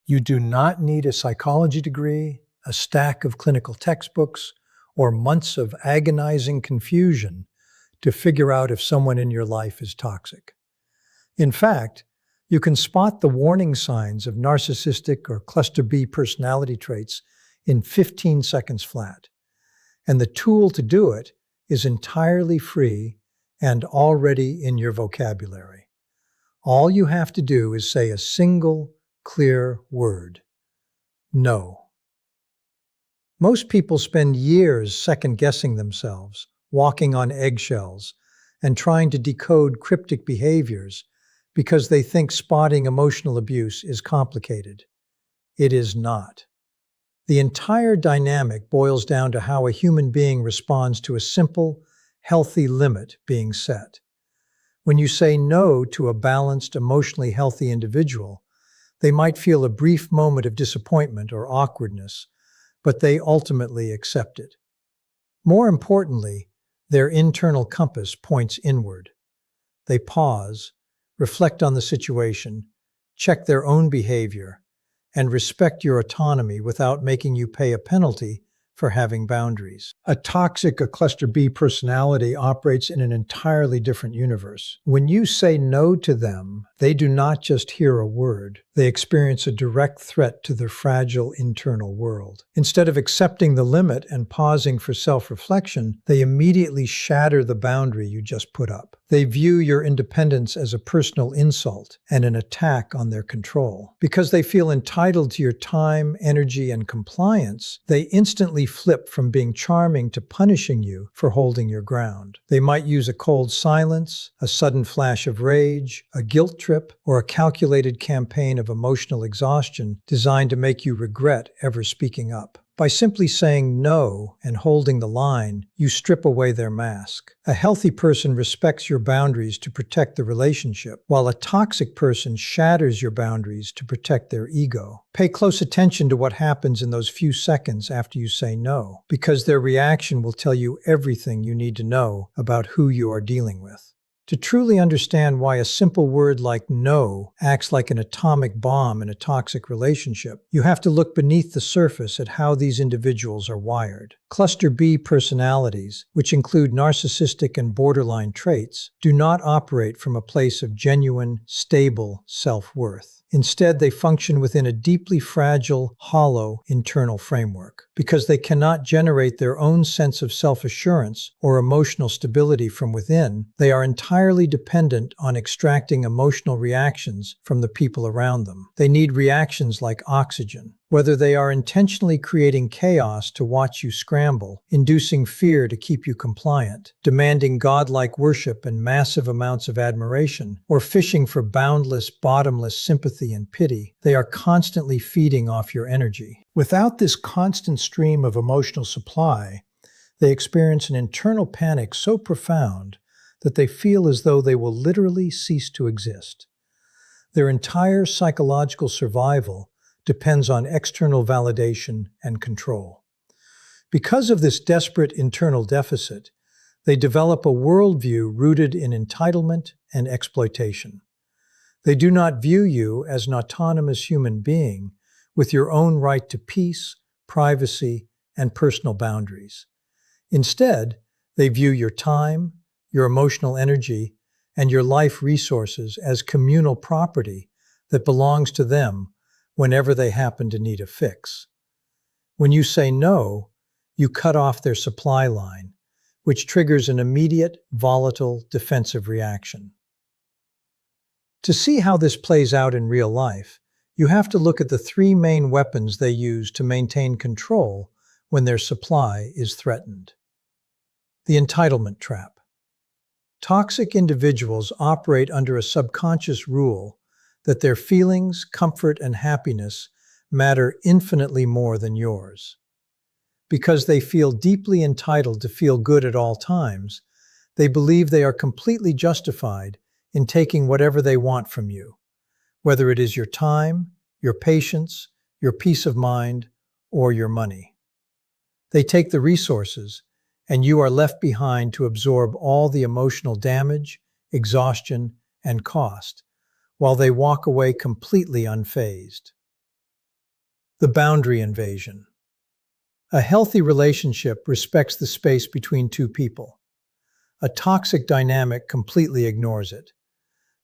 You do not need a psychology degree, a stack of clinical textbooks, or months of agonizing confusion to figure out if someone in your life is toxic. In fact, you can spot the warning signs of narcissistic or cluster B personality traits in 15 seconds flat. And the tool to do it is entirely free and already in your vocabulary. All you have to do is say a single, clear word: no. Most people spend years second-guessing themselves, walking on eggshells, and trying to decode cryptic behaviors because they think spotting emotional abuse is complicated. It is not. The entire dynamic boils down to how a human being responds to a simple, healthy limit being set. When you say no to a balanced, emotionally healthy individual, they might feel a brief moment of disappointment or awkwardness, but they ultimately accept it. More importantly, their internal compass points inward. They pause, reflect on the situation, check their own behavior, and respect your autonomy without making you pay a penalty for having boundaries. A toxic, a cluster B personality operates in an entirely different universe. When you say no to them, they do not just hear a word. They experience a direct threat to their fragile internal world. Instead of accepting the limit and pausing for self-reflection, they immediately shatter the boundary you just put up. They view your independence as a personal insult and an attack on their control. Because they feel entitled to your time, energy, and compliance, they instantly flip from being charming to punishing you for holding your ground. They might use a cold silence, a sudden flash of rage, a guilt trip, or a calculated campaign of emotional exhaustion designed to make you regret ever speaking up. By simply saying no and holding the line, you strip away their mask. A healthy person respects your boundaries to protect the relationship, while a toxic person shatters your boundaries to protect their ego. Pay close attention to what happens in those few seconds after you say no, because their reaction will tell you everything you need to know about who you are dealing with. To truly understand why a simple word like no acts like an atomic bomb in a toxic relationship, you have to look beneath the surface at how these individuals are wired. Cluster B personalities, which include narcissistic and borderline traits, do not operate from a place of genuine, stable self-worth. Instead, they function within a deeply fragile, hollow internal framework. Because they cannot generate their own sense of self-assurance or emotional stability from within, they are entirely dependent on extracting emotional reactions from the people around them. They need reactions like oxygen. Whether they are intentionally creating chaos to watch you scramble, inducing fear to keep you compliant, demanding godlike worship and massive amounts of admiration, or fishing for boundless, bottomless sympathy and pity, they are constantly feeding off your energy. Without this constant stream of emotional supply, they experience an internal panic so profound that they feel as though they will literally cease to exist. Their entire psychological survival depends on external validation and control. Because of this desperate internal deficit, they develop a worldview rooted in entitlement and exploitation. They do not view you as an autonomous human being with your own right to peace, privacy, and personal boundaries. Instead, they view your time, your emotional energy, and your life resources as communal property that belongs to them whenever they happen to need a fix. When you say no, you cut off their supply line, which triggers an immediate, volatile, defensive reaction. To see how this plays out in real life, you have to look at the three main weapons they use to maintain control when their supply is threatened. The entitlement trap. Toxic individuals operate under a subconscious rule that their feelings, comfort, and happiness matter infinitely more than yours. Because they feel deeply entitled to feel good at all times, they believe they are completely justified in taking whatever they want from you, whether it is your time, your patience, your peace of mind, or your money. They take the resources, and you are left behind to absorb all the emotional damage, exhaustion, and cost, while they walk away completely unfazed. The boundary invasion. A healthy relationship respects the space between two people. A toxic dynamic completely ignores it.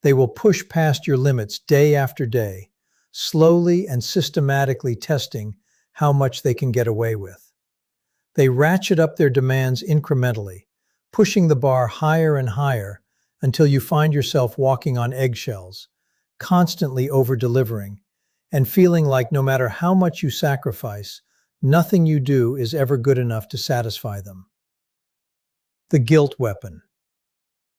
They will push past your limits day after day, slowly and systematically testing how much they can get away with. They ratchet up their demands incrementally, pushing the bar higher and higher until you find yourself walking on eggshells, constantly over-delivering, and feeling like no matter how much you sacrifice, nothing you do is ever good enough to satisfy them. The guilt weapon.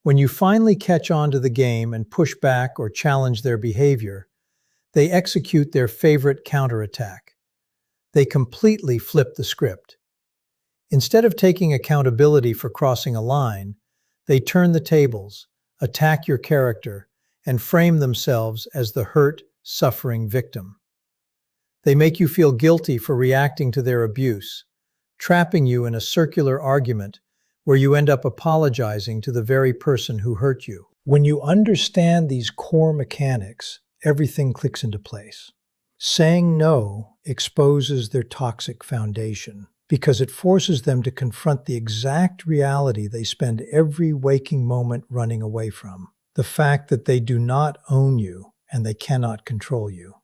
When you finally catch on to the game and push back or challenge their behavior, they execute their favorite counterattack. They completely flip the script. Instead of taking accountability for crossing a line, they turn the tables, attack your character, and frame themselves as the hurt, suffering victim. They make you feel guilty for reacting to their abuse, trapping you in a circular argument where you end up apologizing to the very person who hurt you. When you understand these core mechanics, everything clicks into place. Saying no exposes their toxic foundation because it forces them to confront the exact reality they spend every waking moment running away from. The fact that they do not own you and they cannot control you.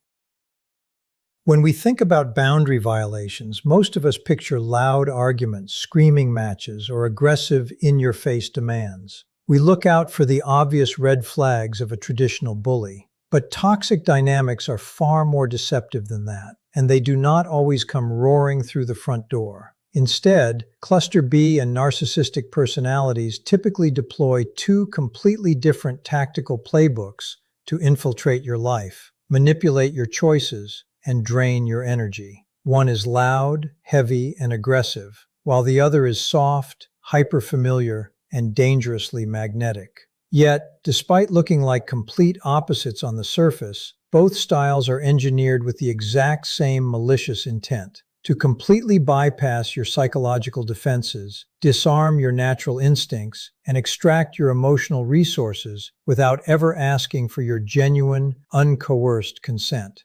When we think about boundary violations, most of us picture loud arguments, screaming matches, or aggressive, in-your-face demands. We look out for the obvious red flags of a traditional bully. But toxic dynamics are far more deceptive than that, and they do not always come roaring through the front door. Instead, Cluster B and narcissistic personalities typically deploy two completely different tactical playbooks to infiltrate your life, manipulate your choices, and drain your energy. One is loud, heavy, and aggressive, while the other is soft, hyper-familiar, and dangerously magnetic. Yet, despite looking like complete opposites on the surface, both styles are engineered with the exact same malicious intent: to completely bypass your psychological defenses, disarm your natural instincts, and extract your emotional resources without ever asking for your genuine, uncoerced consent.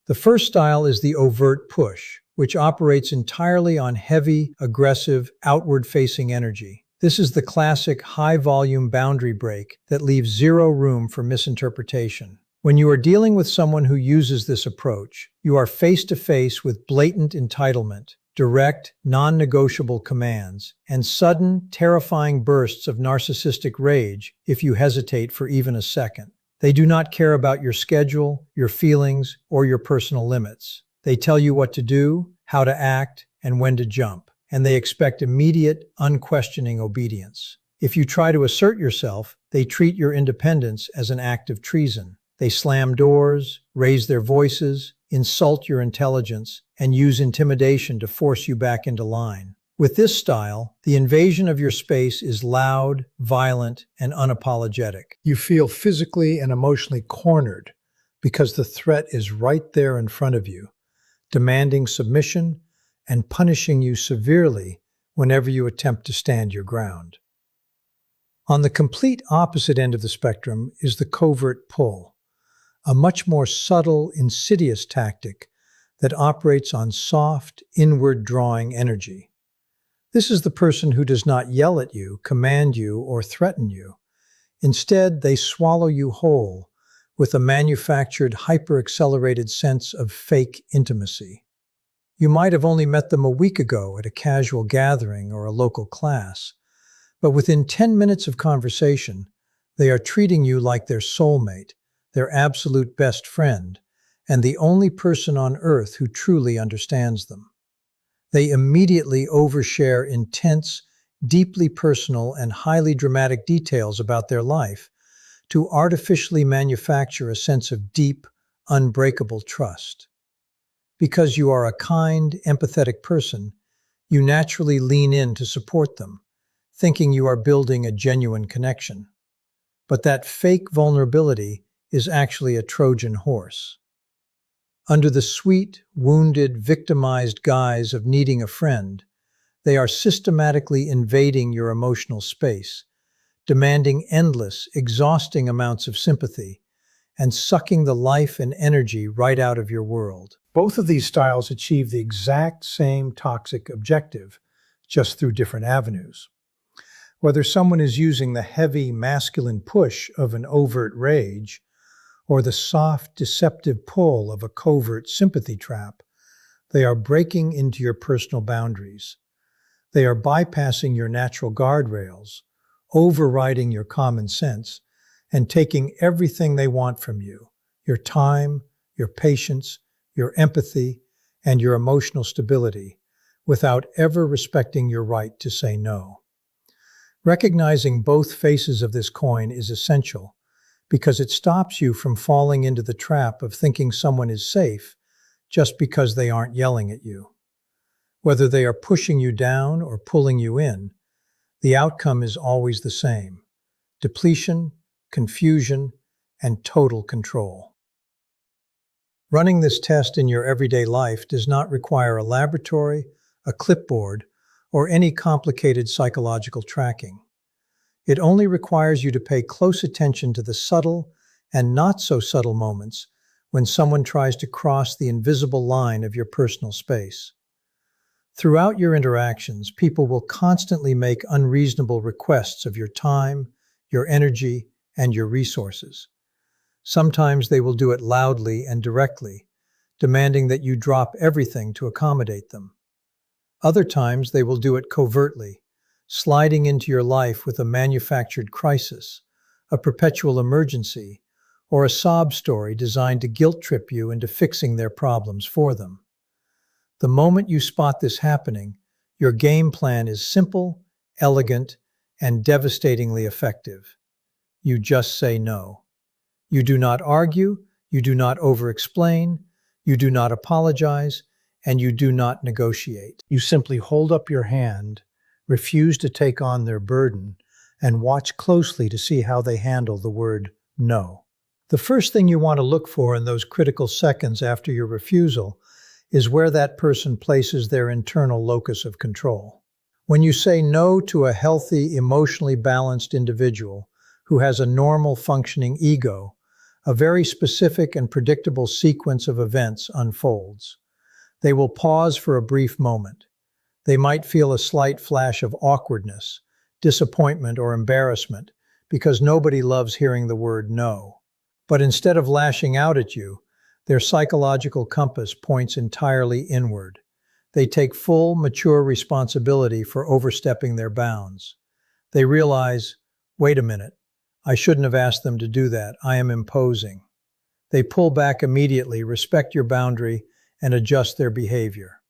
The first style is the overt push, which operates entirely on heavy, aggressive, outward-facing energy. This is the classic high-volume boundary break that leaves zero room for misinterpretation. When you are dealing with someone who uses this approach, you are face-to-face with blatant entitlement, direct, non-negotiable commands, and sudden, terrifying bursts of narcissistic rage if you hesitate for even a second. They do not care about your schedule, your feelings, or your personal limits. They tell you what to do, how to act, and when to jump, and they expect immediate, unquestioning obedience. If you try to assert yourself, they treat your independence as an act of treason. They slam doors, raise their voices, insult your intelligence, and use intimidation to force you back into line. With this style, the invasion of your space is loud, violent, and unapologetic. You feel physically and emotionally cornered because the threat is right there in front of you, demanding submission and punishing you severely whenever you attempt to stand your ground. On the complete opposite end of the spectrum is the covert pull, a much more subtle, insidious tactic that operates on soft, inward-drawing energy. This is the person who does not yell at you, command you, or threaten you. Instead, they swallow you whole with a manufactured, hyper-accelerated sense of fake intimacy. You might have only met them a week ago at a casual gathering or a local class, but within 10 minutes of conversation, they are treating you like their soulmate, their absolute best friend, and the only person on earth who truly understands them. They immediately overshare intense, deeply personal, and highly dramatic details about their life to artificially manufacture a sense of deep, unbreakable trust. Because you are a kind, empathetic person, you naturally lean in to support them, thinking you are building a genuine connection. But that fake vulnerability is actually a Trojan horse. Under the sweet, wounded, victimized guise of needing a friend, they are systematically invading your emotional space, demanding endless, exhausting amounts of sympathy, and sucking the life and energy right out of your world. Both of these styles achieve the exact same toxic objective, just through different avenues. Whether someone is using the heavy masculine push of an overt rage or the soft deceptive pull of a covert sympathy trap, they are breaking into your personal boundaries. They are bypassing your natural guardrails, overriding your common sense, and taking everything they want from you: your time, your patience, your empathy, and your emotional stability, without ever respecting your right to say no. Recognizing both faces of this coin is essential because it stops you from falling into the trap of thinking someone is safe just because they aren't yelling at you. Whether they are pushing you down or pulling you in, the outcome is always the same: depletion, confusion, and total control. Running this test in your everyday life does not require a laboratory, a clipboard, or any complicated psychological tracking. It only requires you to pay close attention to the subtle and not so subtle moments when someone tries to cross the invisible line of your personal space. Throughout your interactions, people will constantly make unreasonable requests of your time, your energy, and your resources. Sometimes they will do it loudly and directly, demanding that you drop everything to accommodate them. Other times they will do it covertly, sliding into your life with a manufactured crisis, a perpetual emergency, or a sob story designed to guilt-trip you into fixing their problems for them. The moment you spot this happening, your game plan is simple, elegant, and devastatingly effective. You just say no. You do not argue, you do not over-explain, you do not apologize, and you do not negotiate. You simply hold up your hand, refuse to take on their burden, and watch closely to see how they handle the word no. The first thing you want to look for in those critical seconds after your refusal is where that person places their internal locus of control. When you say no to a healthy, emotionally balanced individual who has a normal functioning ego, a very specific and predictable sequence of events unfolds. They will pause for a brief moment. They might feel a slight flash of awkwardness, disappointment, or embarrassment because nobody loves hearing the word no. But instead of lashing out at you, their psychological compass points entirely inward. They take full, mature responsibility for overstepping their bounds. They realize, wait a minute, I shouldn't have asked them to do that. I am imposing. They pull back immediately, respect your boundary, and adjust their behavior.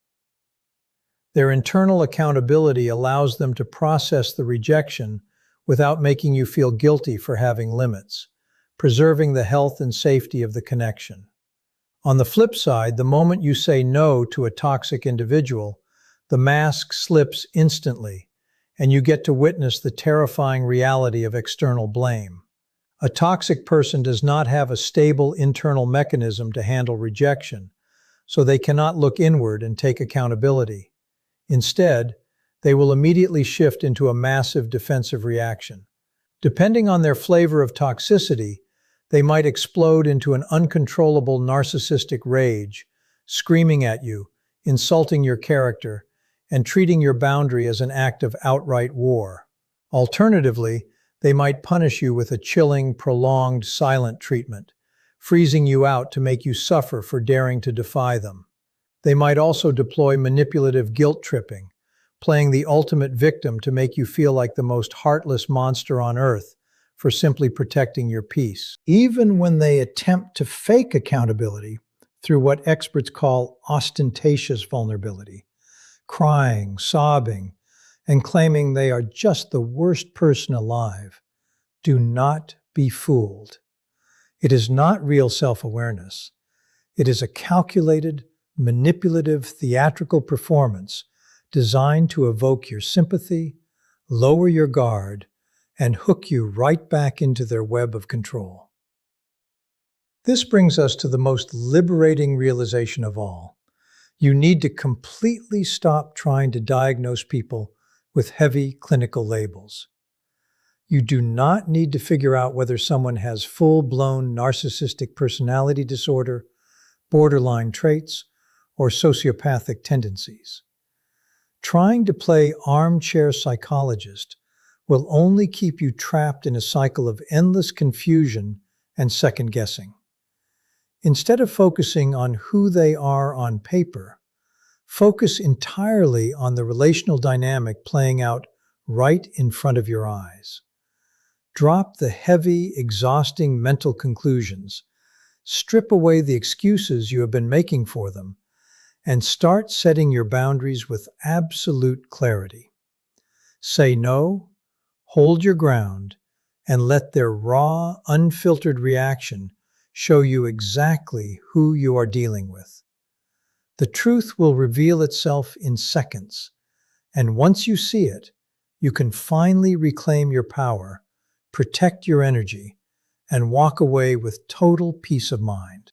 Their internal accountability allows them to process the rejection without making you feel guilty for having limits, preserving the health and safety of the connection. On the flip side, the moment you say no to a toxic individual, the mask slips instantly, and you get to witness the terrifying reality of external blame. A toxic person does not have a stable internal mechanism to handle rejection, so they cannot look inward and take accountability. Instead, they will immediately shift into a massive defensive reaction. Depending on their flavor of toxicity, they might explode into an uncontrollable narcissistic rage, screaming at you, insulting your character, and treating your boundary as an act of outright war. Alternatively, they might punish you with a chilling, prolonged, silent treatment, freezing you out to make you suffer for daring to defy them. They might also deploy manipulative guilt-tripping, playing the ultimate victim to make you feel like the most heartless monster on earth for simply protecting your peace. Even when they attempt to fake accountability through what experts call ostentatious vulnerability, crying, sobbing, and claiming they are just the worst person alive, do not be fooled. It is not real self-awareness. It is a calculated, manipulative, theatrical performance designed to evoke your sympathy, lower your guard, and hook you right back into their web of control. This brings us to the most liberating realization of all. You need to completely stop trying to diagnose people with heavy clinical labels. You do not need to figure out whether someone has full-blown narcissistic personality disorder, borderline traits, or sociopathic tendencies. Trying to play armchair psychologist will only keep you trapped in a cycle of endless confusion and second-guessing. Instead of focusing on who they are on paper, focus entirely on the relational dynamic playing out right in front of your eyes. Drop the heavy, exhausting mental conclusions, strip away the excuses you have been making for them, and start setting your boundaries with absolute clarity. Say no, hold your ground, and let their raw, unfiltered reaction show you exactly who you are dealing with. The truth will reveal itself in seconds, and once you see it, you can finally reclaim your power, protect your energy, and walk away with total peace of mind.